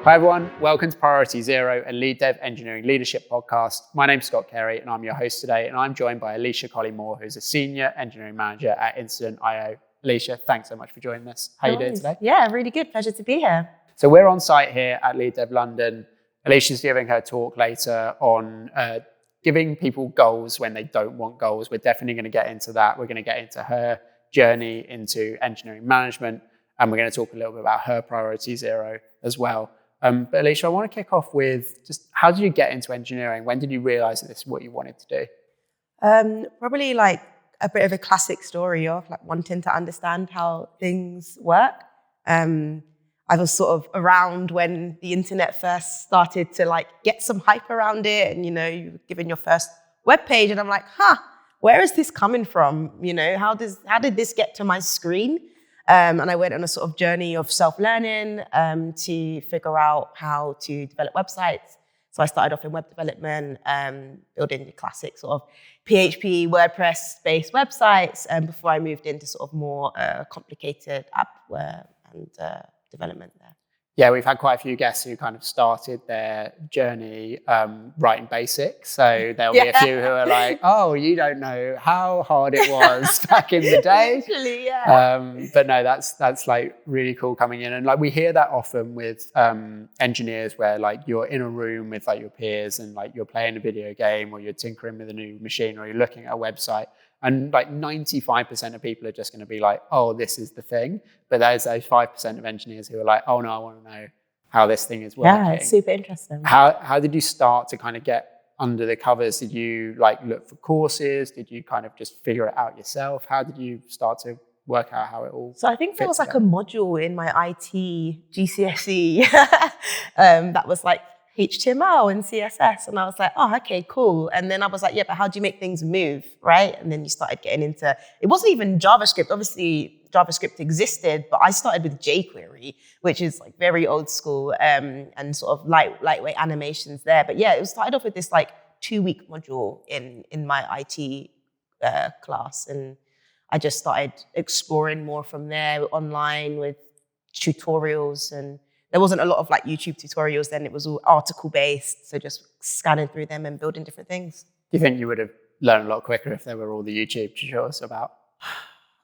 Hi everyone, welcome to Priority Zero, a lead dev engineering leadership podcast. My name's Scott Carey and I'm your host today, and I'm joined by Alicia Collymore, who's a senior engineering manager at Incident.io. Alicia, thanks so much for joining us. How are you doing today? Yeah, really good. Pleasure to be here. So we're on site here at Lead Dev London. Alicia's giving her talk later on giving people goals when they don't want goals. We're definitely going to get into that. We're going to get into her journey into engineering management, and we're going to talk a little bit about her Priority Zero as well. But Alicia, I want to kick off with just how did you get into engineering? When did you realize that this is what you wanted to do? Probably like a bit of a classic story of like wanting to understand how things work. I was sort of around when the internet first started to like get some hype around it, and you know, you were given your first web page, and I'm like, where is this coming from? You know, how did this get to my screen? And I went on a sort of journey of self-learning to figure out how to develop websites. So I started off in web development, building the classic sort of PHP, WordPress-based websites, before I moved into sort of more complicated appware and development there. Yeah, we've had quite a few guests who kind of started their journey writing basics. So there'll be a few who are like, oh, you don't know how hard it was back in the day. Literally, yeah. But no, that's like really cool coming in. And like we hear that often with engineers where like you're in a room with like your peers and like you're playing a video game or you're tinkering with a new machine or you're looking at a website. And like 95% of people are just going to be like, oh, this is the thing. But there's those 5% of engineers who are like, oh no, I want to know how this thing is working. Yeah, it's super interesting. How did you start to kind of get under the covers? Did you like look for courses? Did you kind of just figure it out yourself? How did you start to work out how it all So I think there was like a module in my IT GCSE that was like HTML and CSS. And I was like, oh, okay, cool. And then I was like, yeah, but how do you make things move, right? And then you started getting into, it wasn't even JavaScript. Obviously, JavaScript existed, but I started with jQuery, which is like very old school and sort of lightweight animations there. But yeah, it started off with this like 2-week module in my IT class. And I just started exploring more from there online with tutorials, and there wasn't a lot of like YouTube tutorials then. It was all article based. So just scanning through them and building different things. Do you think you would have learned a lot quicker if there were all the YouTube tutorials about?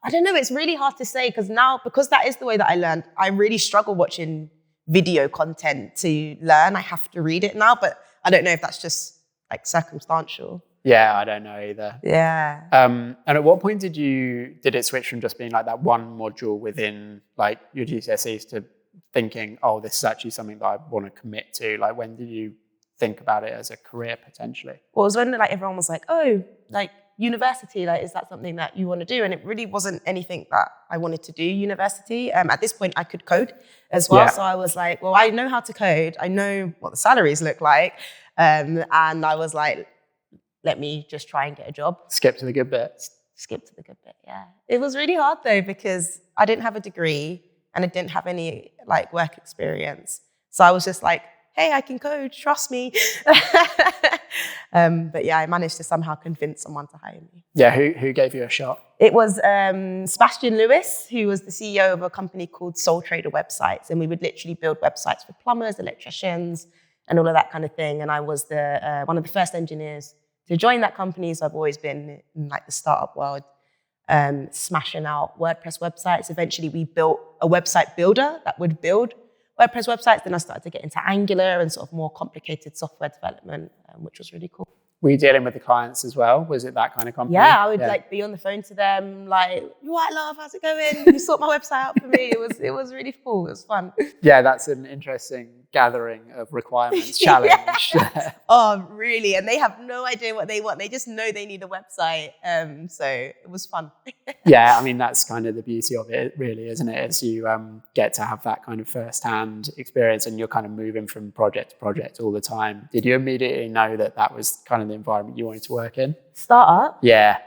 I don't know. It's really hard to say because that is the way that I learned. I really struggle watching video content to learn. I have to read it now, but I don't know if that's just like circumstantial. Yeah, I don't know either. Yeah. And at what point did it switch from just being like that one module within like your GCSEs to thinking, oh, this is actually something that I want to commit to? Like, when did you think about it as a career potentially? Well, it was when like everyone was like, oh, like university, like, is that something that you want to do? And it really wasn't anything that I wanted to do, university. At this point, I could code as well. Yeah. So I was like, well, I know how to code. I know what the salaries look like. And I was like, let me just try and get a job. Skip to the good bit. Skip to the good bit, yeah. It was really hard though, because I didn't have a degree and I didn't have any like work experience. So I was just like, hey, I can code, trust me. But yeah, I managed to somehow convince someone to hire me. Yeah, who gave you a shot? It was Sebastian Lewis, who was the CEO of a company called Soul Trader Websites. And we would literally build websites for plumbers, electricians, and all of that kind of thing. And I was the one of the first engineers to join that company. So I've always been in like the startup world, smashing out WordPress websites. Eventually we built a website builder that would build WordPress websites. Then I started to get into Angular and sort of more complicated software development, which was really cool. Were you dealing with the clients as well? Was it that kind of company? Yeah, I would like be on the phone to them, like, you all right, love, how's it going? Can you sort my website out for me? It was really cool. It was fun. Yeah, that's an interesting gathering of requirements challenge. Yeah. Oh, really? And they have no idea what they want. They just know they need a website. So it was fun. Yeah, I mean, that's kind of the beauty of it, really, isn't it? Is you get to have that kind of first-hand experience and you're kind of moving from project to project all the time. Did you immediately know that that was kind of the environment you wanted to work in? Startup? Yeah.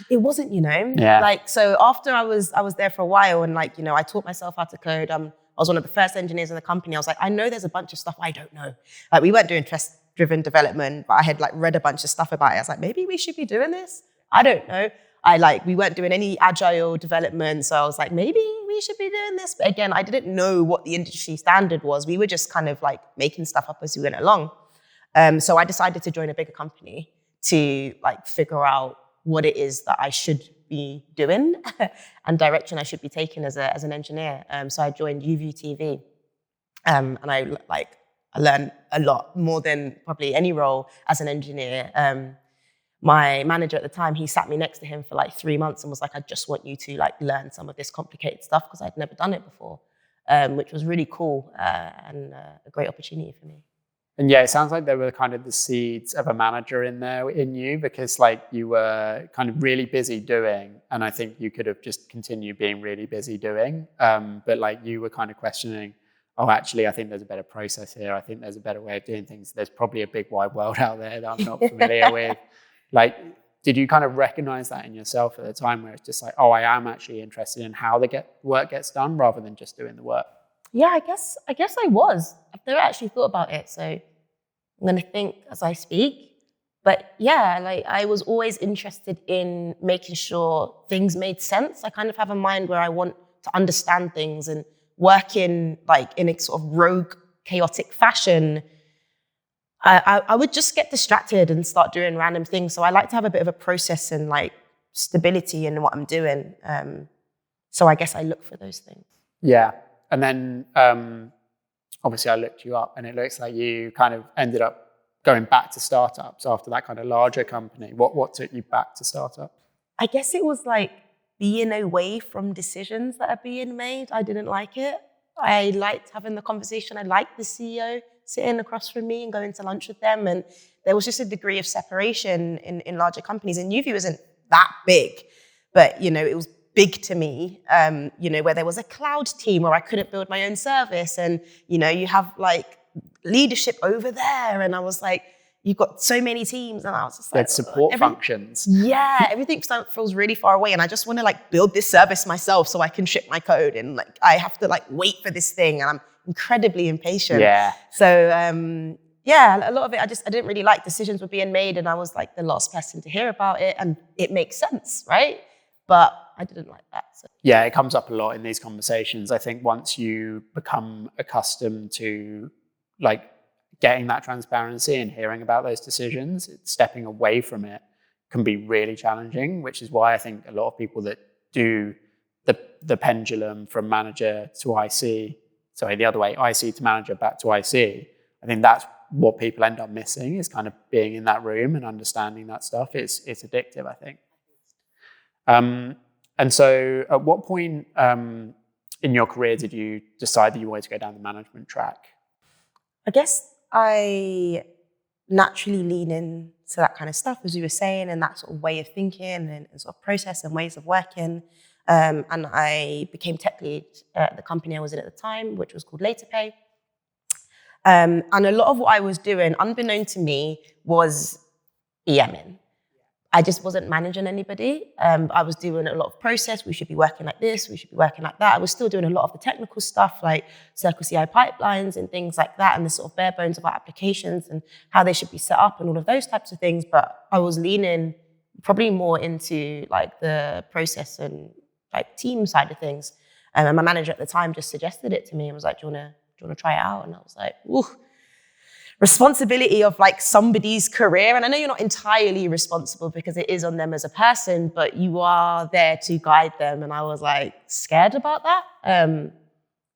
It wasn't, Yeah. Like, so after I was there for a while and like, I taught myself how to code. I was one of the first engineers in the company. I was like, I know there's a bunch of stuff I don't know. Like, we weren't doing test-driven development, but I had like read a bunch of stuff about it. I was like, maybe we should be doing this. I don't know. we weren't doing any agile development. So I was like, maybe we should be doing this. But again, I didn't know what the industry standard was. We were just kind of like making stuff up as we went along. So I decided to join a bigger company to like figure out what it is that I should be doing and direction I should be taking as an engineer. So I joined UVTV, and I learned a lot more than probably any role as an engineer. My manager at the time, he sat me next to him for like 3 months and was like, I just want you to like learn some of this complicated stuff because I'd never done it before, which was really cool and a great opportunity for me. And yeah, it sounds like there were kind of the seeds of a manager in there in you, because like you were kind of really busy doing, and I think you could have just continued being really busy doing. But like you were kind of questioning, oh, actually, I think there's a better process here. I think there's a better way of doing things. There's probably a big wide world out there that I'm not familiar with. Like, did you kind of recognize that in yourself at the time where it's just like, oh, I am actually interested in how the work gets done rather than just doing the work? Yeah, I guess I was. I've never actually thought about it, so I'm going to think as I speak. But yeah, like I was always interested in making sure things made sense. I kind of have a mind where I want to understand things, and work in a sort of rogue, chaotic fashion, I would just get distracted and start doing random things. So I like to have a bit of a process and like stability in what I'm doing. So I guess I look for those things. Yeah. And then obviously I looked you up, and it looks like you kind of ended up going back to startups after that kind of larger company. What took you back to startups? I guess it was like being away from decisions that are being made. I didn't like it. I liked having the conversation. I liked the CEO sitting across from me and going to lunch with them. And there was just a degree of separation in larger companies. And UV wasn't that big, but, you know, it was big to me, you know, where there was a cloud team where I couldn't build my own service. And, you know, you have like leadership over there. And I was like, you've got so many teams. And I was just like, support functions. Yeah, everything feels really far away. And I just want to like build this service myself so I can ship my code. And like, I have to like wait for this thing. And I'm incredibly impatient. Yeah. So, yeah, a lot of it, I didn't really like decisions were being made. And I was like the last person to hear about it. And it makes sense, right? But I didn't like that. So. Yeah, it comes up a lot in these conversations. I think once you become accustomed to like getting that transparency and hearing about those decisions, stepping away from it can be really challenging, which is why I think a lot of people that do the pendulum from manager to IC, sorry, the other way, IC to manager back to IC, I think that's what people end up missing, is kind of being in that room and understanding that stuff. It's addictive, I think. And so at what point in your career did you decide that you wanted to go down the management track? I guess I naturally lean into that kind of stuff, as you were saying, and that sort of way of thinking and sort of process and ways of working. And I became tech lead at the company I was in at the time, which was called LaterPay. And a lot of what I was doing, unbeknown to me, was EMing. I just wasn't managing anybody. I was doing a lot of process. We should be working like this. We should be working like that. I was still doing a lot of the technical stuff like Circle CI pipelines and things like that, and the sort of bare bones of our applications and how they should be set up and all of those types of things. But I was leaning probably more into like the process and like team side of things. And my manager at the time just suggested it to me and was like, do you want to try it out? And I was like, ooh. Responsibility of like somebody's career. And I know you're not entirely responsible because it is on them as a person, but you are there to guide them. And I was like scared about that.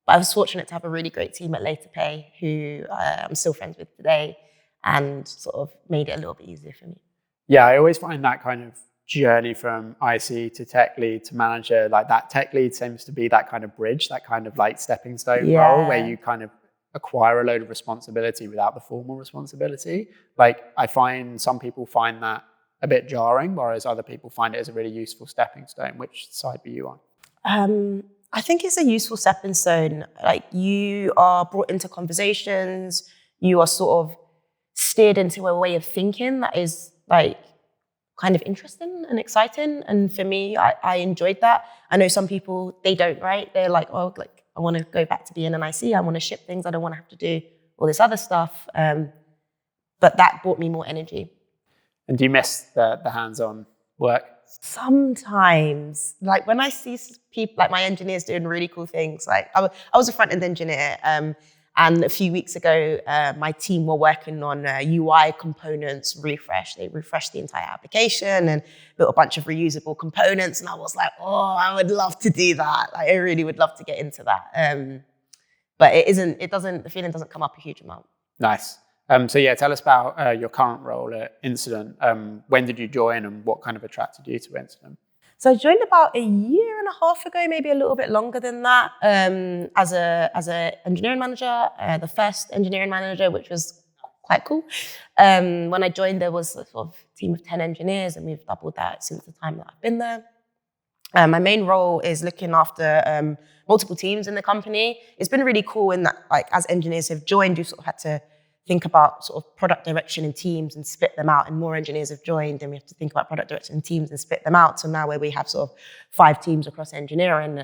But I was fortunate to have a really great team at LaterPay who I'm still friends with today, and sort of made it a little bit easier for me. Yeah, I always find that kind of journey from IC to tech lead to manager, like that tech lead seems to be that kind of bridge, that kind of like stepping stone role where you kind of acquire a load of responsibility without the formal responsibility. Like I find some people find that a bit jarring, whereas other people find it as a really useful stepping stone. Which side were you on? I think it's a useful stepping stone. Like you are brought into conversations, you are sort of steered into a way of thinking that is like kind of interesting and exciting. And for me, I enjoyed that. I know some people, they don't, right? They're like, oh, like, I want to go back to being an IC. I want to ship things. I don't want to have to do all this other stuff. But that brought me more energy. And do you miss the hands-on work? Sometimes, like when I see people, like my engineers doing really cool things, like I was a front-end engineer, and a few weeks ago, my team were working on UI components refresh. They refreshed the entire application and built a bunch of reusable components. And I was like, oh, I would love to do that. Like, I really would love to get into that. But the feeling doesn't come up a huge amount. Nice. So yeah, tell us about your current role at Incident. When did you join and what kind of attracted you to Incident? So I joined about a year and a half ago, maybe a little bit longer than that, as a engineering manager, the first engineering manager, which was quite cool. When I joined, there was a sort of team of 10 engineers, and we've doubled that since the time that I've been there. My main role is looking after multiple teams in the company. It's been really cool in that, like, as engineers have joined, you sort of had to think about sort of product direction in teams and split them out, and more engineers have joined, and we have to think about product direction in teams and split them out. So now where we have sort of 5 teams across engineering.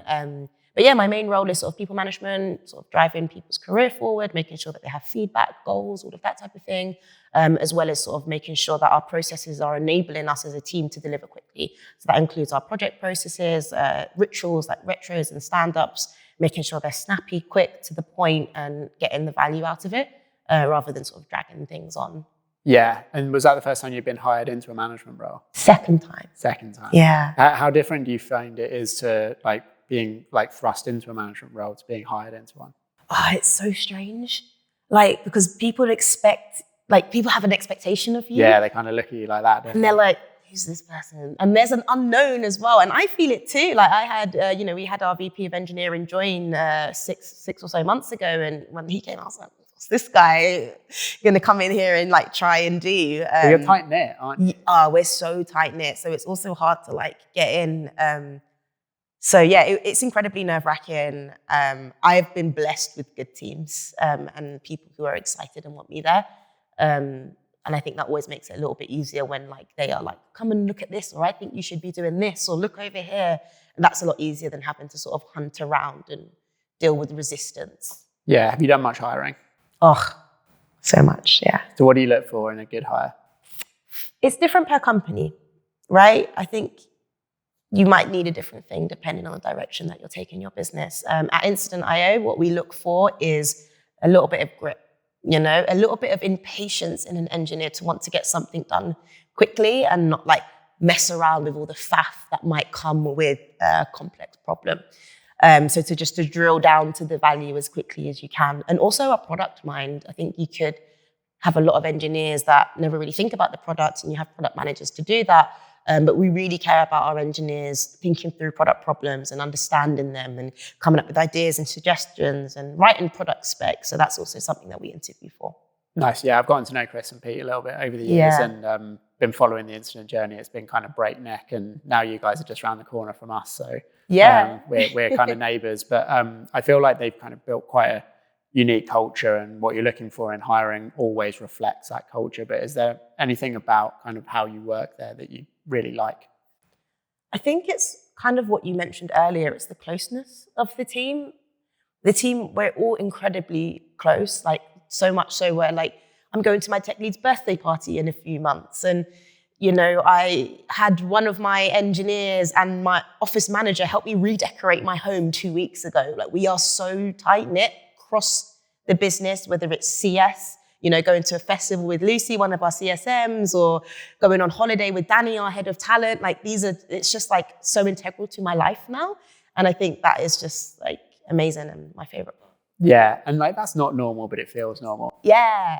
But yeah, my main role is sort of people management, sort of driving people's career forward, making sure that they have feedback, goals, all of that type of thing, as well as sort of making sure that our processes are enabling us as a team to deliver quickly. So that includes our project processes, rituals like retros and stand-ups, making sure they're snappy, quick, to the point, and getting the value out of it. Rather than sort of dragging things on. Yeah, and was that the first time you've been hired into a management role? Second time. Yeah. How different do you find it is to like being like thrust into a management role to being hired into one? Oh, it's so strange. Like, because people have an expectation of you. Yeah, they kind of look at you like that, don't and they're like, who's this person? And there's an unknown as well. And I feel it too. Like I had, we had our VP of engineering join six or so months ago. And when he came, I was like, what's this guy going to come in here and like try and do? So you're tight knit, aren't you? We're so tight knit. So it's also hard to like get in. So yeah, it's incredibly nerve wracking. I've been blessed with good teams and people who are excited and want me there. And I think that always makes it a little bit easier when like they are like, come and look at this, or I think you should be doing this, or look over here. And that's a lot easier than having to sort of hunt around and deal with resistance. Yeah. Have you done much hiring? Oh, so much, yeah. So what do you look for in a good hire? It's different per company, right? I think you might need a different thing depending on the direction that you're taking your business. At Incident.io, what we look for is a little bit of grit, a little bit of impatience in an engineer to want to get something done quickly and not like mess around with all the faff that might come with a complex problem. So to drill down to the value as quickly as you can. And also a product mind. I think you could have a lot of engineers that never really think about the product, and you have product managers to do that. But we really care about our engineers thinking through product problems and understanding them and coming up with ideas and suggestions and writing product specs. So that's also something that we interview for. Nice. Yeah, I've gotten to know Chris and Pete a little bit over the years and been following the Incident journey. It's been kind of breakneck, and now you guys are just around the corner from us. So we're kind of neighbours. But I feel like they've kind of built quite a unique culture, and what you're looking for in hiring always reflects that culture. But is there anything about kind of how you work there that you really like? I think it's kind of what you mentioned earlier. It's the closeness of the team. The team, we're all incredibly close, like so much so where like I'm going to my tech lead's birthday party in a few months. And, I had one of my engineers and my office manager help me redecorate my home 2 weeks ago. Like we are so tight knit across the business, whether it's CS, going to a festival with Lucy, one of our CSMs, or going on holiday with Danny, our head of talent. Like it's just like so integral to my life now. And I think that is just like amazing and my favorite part. Yeah. And like, that's not normal, but it feels normal. Yeah,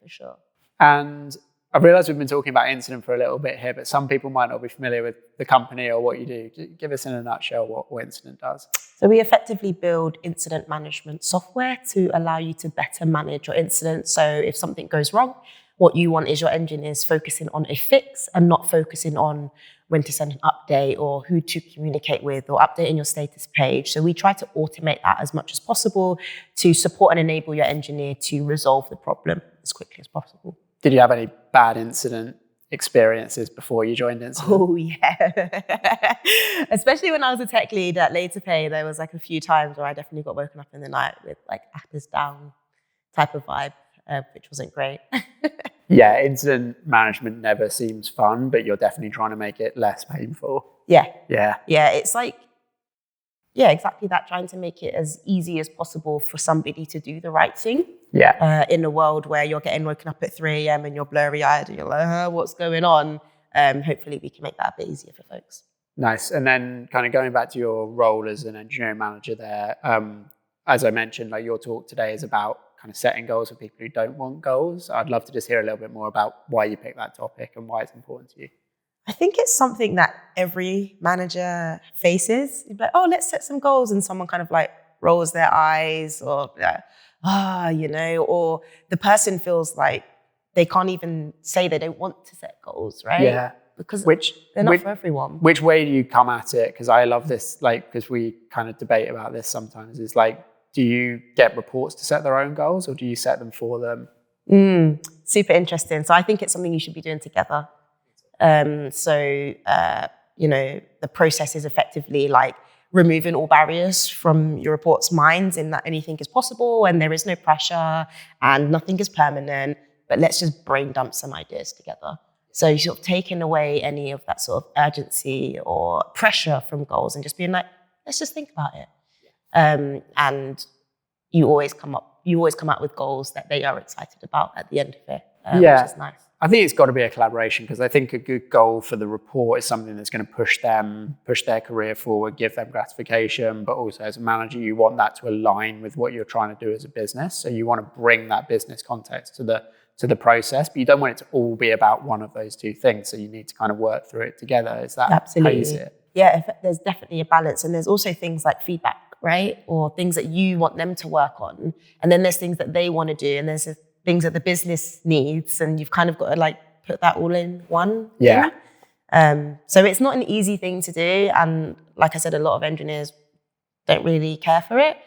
for sure. And I've realized we've been talking about Incident for a little bit here, but some people might not be familiar with the company or what you do. Give us in a nutshell what Incident does. So we effectively build incident management software to allow you to better manage your incidents. So if something goes wrong, what you want is your engineers focusing on a fix and not focusing on when to send an update or who to communicate with or updating your status page. So we try to automate that as much as possible to support and enable your engineer to resolve the problem as quickly as possible. Did you have any bad incident experiences before you joined Incident? Oh, yeah. Especially when I was a tech lead at Later Pay, there was like a few times where I definitely got woken up in the night with like app is down type of vibe. which wasn't great. Yeah, incident management never seems fun, but you're definitely trying to make it less painful. Yeah. Yeah. Yeah, it's like, yeah, exactly that, trying to make it as easy as possible for somebody to do the right thing. Yeah. In a world where you're getting woken up at 3 a.m. and you're blurry-eyed and you're like, what's going on? Hopefully we can make that a bit easier for folks. Nice. And then kind of going back to your role as an engineering manager there, as I mentioned, like your talk today is about kind of setting goals for people who don't want goals. I'd love to just hear a little bit more about why you picked that topic and why it's important to you. I think it's something that every manager faces. You'd be like, oh, let's set some goals. And someone kind of like rolls their eyes or, or the person feels like they can't even say they don't want to set goals, right? Yeah. Because they're not for everyone. Which way do you come at it? Because I love this, like, because we kind of debate about this sometimes. It's like, do you get reports to set their own goals or do you set them for them? Super interesting. So I think it's something you should be doing together. The process is effectively like removing all barriers from your report's minds in that anything is possible and there is no pressure and nothing is permanent, but let's just brain dump some ideas together. So you're sort of taking away any of that sort of urgency or pressure from goals and just being like, let's just think about it. And you always come out with goals that they are excited about at the end of it, which is nice. I think it's got to be a collaboration because I think a good goal for the report is something that's going to push their career forward, give them gratification, but also as a manager, you want that to align with what you're trying to do as a business. So you want to bring that business context to the process, but you don't want it to all be about one of those two things. So you need to kind of work through it together. Is that absolutely how you see it? Yeah, there's definitely a balance. And there's also things like feedback, right? Or things that you want them to work on. And then there's things that they want to do. And there's things that the business needs. And you've kind of got to like put that all in one thing. So it's not an easy thing to do. And like I said, a lot of engineers don't really care for it.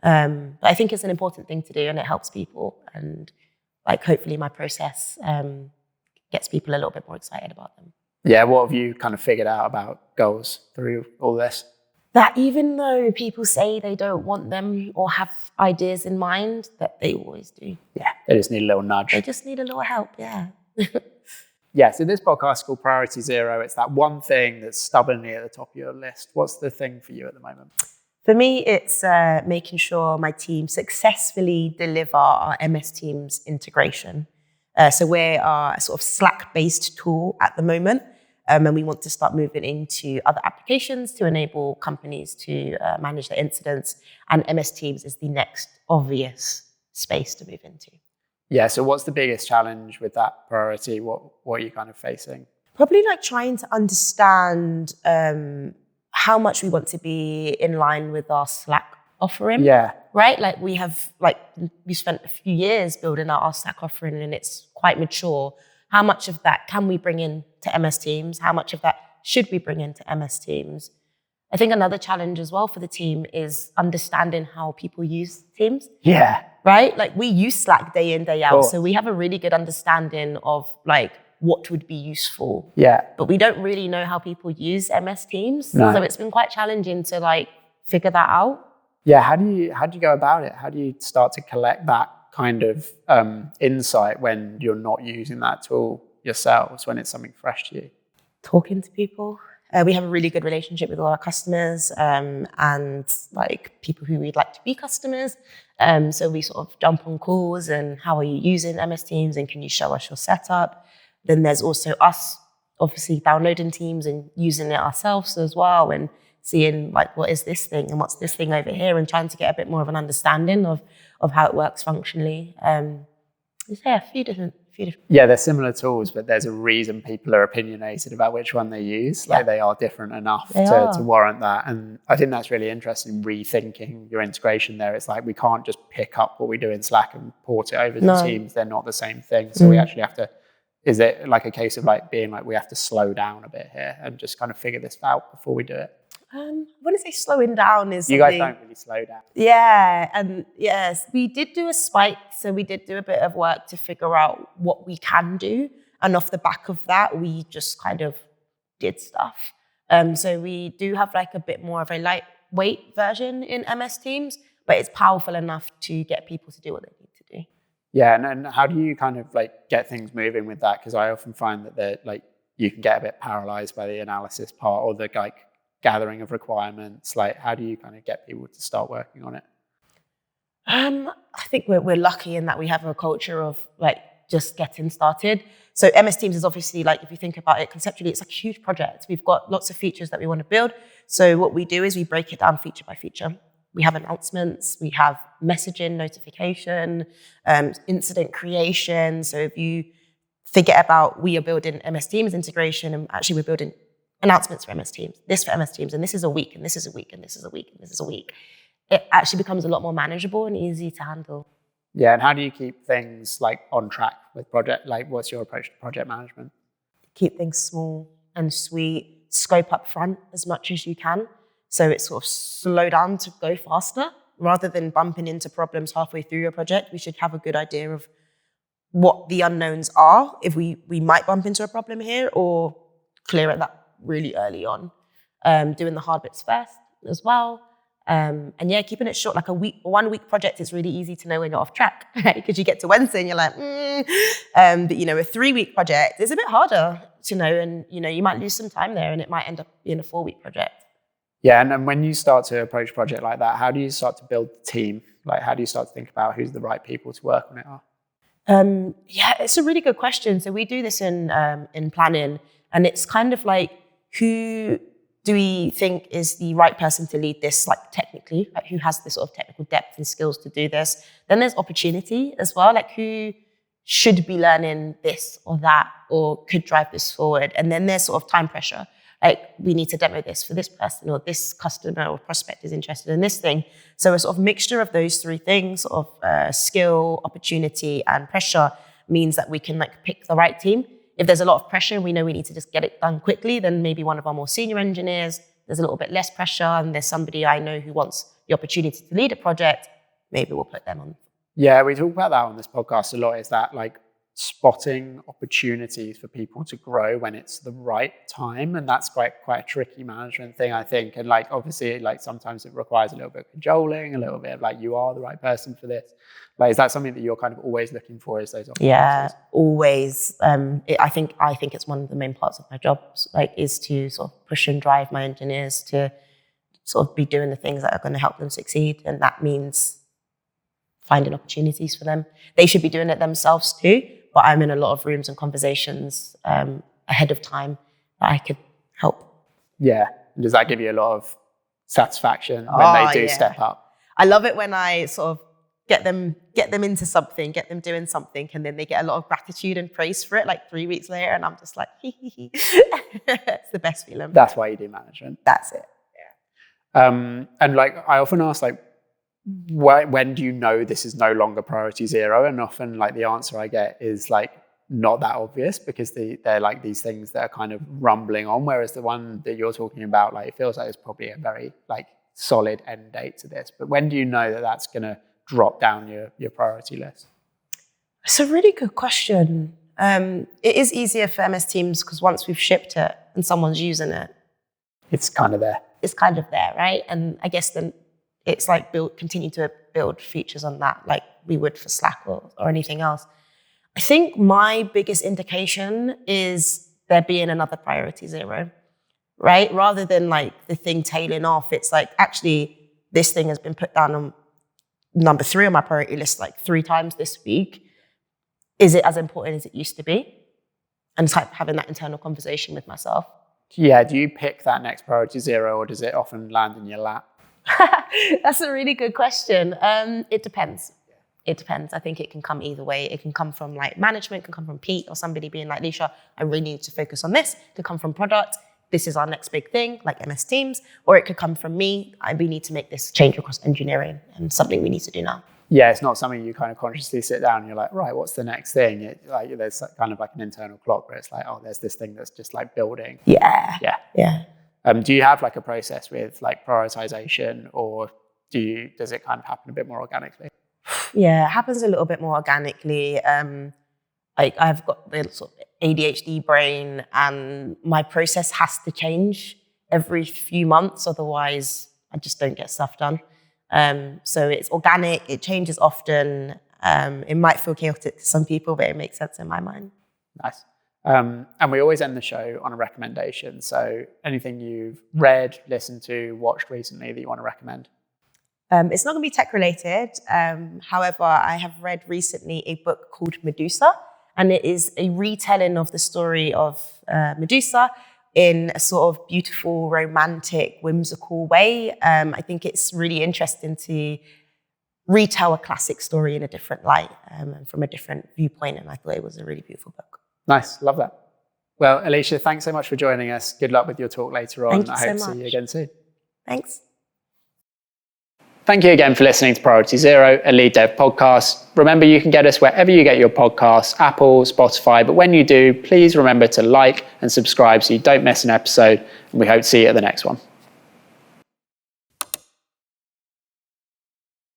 But I think it's an important thing to do and it helps people. And like hopefully my process gets people a little bit more excited about them. Yeah, what have you kind of figured out about goals through all this? That even though people say they don't want them or have ideas in mind, that they always do. Yeah, they just need a little nudge. They just need a little help, yeah. Yeah, so this podcast is called Priority Zero. It's that one thing that's stubbornly at the top of your list. What's the thing for you at the moment? For me, it's making sure my team successfully deliver our MS Teams integration. So we're a sort of Slack-based tool at the moment, and we want to start moving into other applications to enable companies to manage their incidents. And MS Teams is the next obvious space to move into. Yeah, so what's the biggest challenge with that priority? What are you kind of facing? Probably like trying to understand how much we want to be in line with our Slack offering. Yeah. Right? Like we spent a few years building out our Slack offering and it's quite mature. How much of that can we bring in to MS Teams? How much of that should we bring into MS Teams? I think another challenge as well for the team is understanding how people use Teams. Yeah. Right? Like we use Slack day in, day out. So we have a really good understanding of like what would be useful. Yeah. But we don't really know how people use MS Teams. No. So it's been quite challenging to like figure that out. Yeah. How do you go about it? How do you start to collect that kind of insight when you're not using that tool yourselves, when it's something fresh to you? Talking to people. We have a really good relationship with all our customers and like people who we'd like to be customers. So we sort of jump on calls and how are you using MS Teams and can you show us your setup? Then there's also us obviously downloading Teams and using it ourselves as well and seeing like what is this thing and what's this thing over here and trying to get a bit more of an understanding of how it works functionally. A few different. Yeah, they're similar tools, but there's a reason people are opinionated about which one they use. Like they are different enough to warrant that. And I think that's really interesting, rethinking your integration there. It's like we can't just pick up what we do in Slack and port it over to Teams. They're not the same thing. So we actually have to, is it like a case of like being like, we have to slow down a bit here and just kind of figure this out before we do it? I want to say slowing down is you guys don't really slow down. Yeah, and yes, we did do a spike. So we did do a bit of work to figure out what we can do. And off the back of that, we just kind of did stuff. So we do have like a bit more of a lightweight version in MS Teams, but it's powerful enough to get people to do what they need to do. Yeah, and how do you kind of like get things moving with that? Because I often find that like you can get a bit paralyzed by the analysis part or the like gathering of requirements. Like, how do you kind of get people to start working on it? I think we're lucky in that we have a culture of like just getting started. So MS Teams is obviously like, if you think about it conceptually, it's like a huge project. We've got lots of features that we want to build. So what we do is we break it down feature by feature. We have announcements, we have messaging, notification, incident creation. So if you forget about we are building MS Teams integration and actually we're building announcements for MS Teams, this for MS Teams, and this is a week, and this is a week, and this is a week, and this is a week. It actually becomes a lot more manageable and easy to handle. Yeah, and how do you keep things like on track with project? Like, what's your approach to project management? Keep things small and sweet, scope up front as much as you can. So it's sort of slow down to go faster rather than bumping into problems halfway through your project. We should have a good idea of what the unknowns are, if we might bump into a problem here, or clear it that really early on. Doing the hard bits first as well. And yeah, keeping it short, like 1 week project is really easy to know when you're off track, right? Because you get to Wednesday and you're like, but a 3 week project is a bit harder to know, and you might lose some time there and it might end up being a 4 week project. Yeah, and then when you start to approach a project like that, how do you start to build the team? Like, how do you start to think about who's the right people to work on it are? Yeah, it's a really good question. So we do this in planning, and it's kind of like, who do we think is the right person to lead this, like technically, like who has this sort of technical depth and skills to do this? Then there's opportunity as well, like who should be learning this or that or could drive this forward. And then there's sort of time pressure. Like, we need to demo this for this person, or this customer or prospect is interested in this thing. So a sort of mixture of those three things, of skill, opportunity, and pressure, means that we can like pick the right team. If there's a lot of pressure and we know we need to just get it done quickly, then maybe one of our more senior engineers. There's a little bit less pressure and there's somebody I know who wants the opportunity to lead a project, maybe we'll put them on. Yeah, we talk about that on this podcast a lot, is that like spotting opportunities for people to grow when it's the right time. And that's quite a tricky management thing, I think. And like, obviously, like sometimes it requires a little bit of cajoling, a little bit of like, you are the right person for this. Like, is that something that you're kind of always looking for, is those opportunities? Yeah, always. I think it's one of the main parts of my job, like, is to sort of push and drive my engineers to sort of be doing the things that are going to help them succeed. And that means finding opportunities for them. They should be doing it themselves too, but I'm in a lot of rooms and conversations ahead of time that I could help. Yeah. Does that give you a lot of satisfaction when they do step up? I love it when I sort of get them into something, get them doing something, and then they get a lot of gratitude and praise for it, like 3 weeks later, and I'm just like, hee hee hee. It's the best feeling. That's why you do management. That's it. Yeah. And like, I often ask, like, when do you know this is no longer priority zero? And often like the answer I get is like not that obvious, because they're like these things that are kind of rumbling on. Whereas the one that you're talking about, like, it feels like it's probably a very like solid end date to this. But when do you know that that's going to drop down your priority list? It's a really good question. It is easier for MS Teams because once we've shipped it and someone's using it, it's kind of there. It's kind of there, right? And I guess then it's like continue to build features on that, like we would for Slack or anything else. I think my biggest indication is there being another priority zero, right? Rather than like the thing tailing off, it's like, actually, this thing has been put down on number 3 on my priority list like 3 times this week. Is it as important as it used to be? And it's like having that internal conversation with myself. Yeah, do you pick that next priority zero, or does it often land in your lap? That's a really good question. It depends. It depends. I think it can come either way. It can come from like management, it can come from Pete or somebody being like, Alicia, I really need to focus on this. It could come from product. This is our next big thing, like MS Teams. Or it could come from me. We need to make this change across engineering and something we need to do now. Yeah, it's not something you kind of consciously sit down and you're like, right, what's the next thing? There's kind of like an internal clock where it's like, oh, there's this thing that's just like building. Yeah. Do you have like a process with like prioritization, or does it kind of happen a bit more organically? Yeah, it happens a little bit more organically. I've got the sort of ADHD brain, and my process has to change every few months, otherwise I just don't get stuff done. So it's organic, it changes often, It might feel chaotic to some people, but it makes sense in my mind. Nice. And we always end the show on a recommendation. So anything you've read, listened to, watched recently that you want to recommend? It's not going to be tech related. However, I have read recently a book called Medusa, and it is a retelling of the story of Medusa in a sort of beautiful, romantic, whimsical way. I think it's really interesting to retell a classic story in a different light and from a different viewpoint. And I thought it was a really beautiful book. Nice. Love that. Well, Alicia, thanks so much for joining us. Good luck with your talk later on. Thank you so much. I hope to see you again soon. Thanks. Thank you again for listening to Priority Zero, a Lead Dev podcast. Remember, you can get us wherever you get your podcasts, Apple, Spotify. But when you do, please remember to like and subscribe so you don't miss an episode. And we hope to see you at the next one.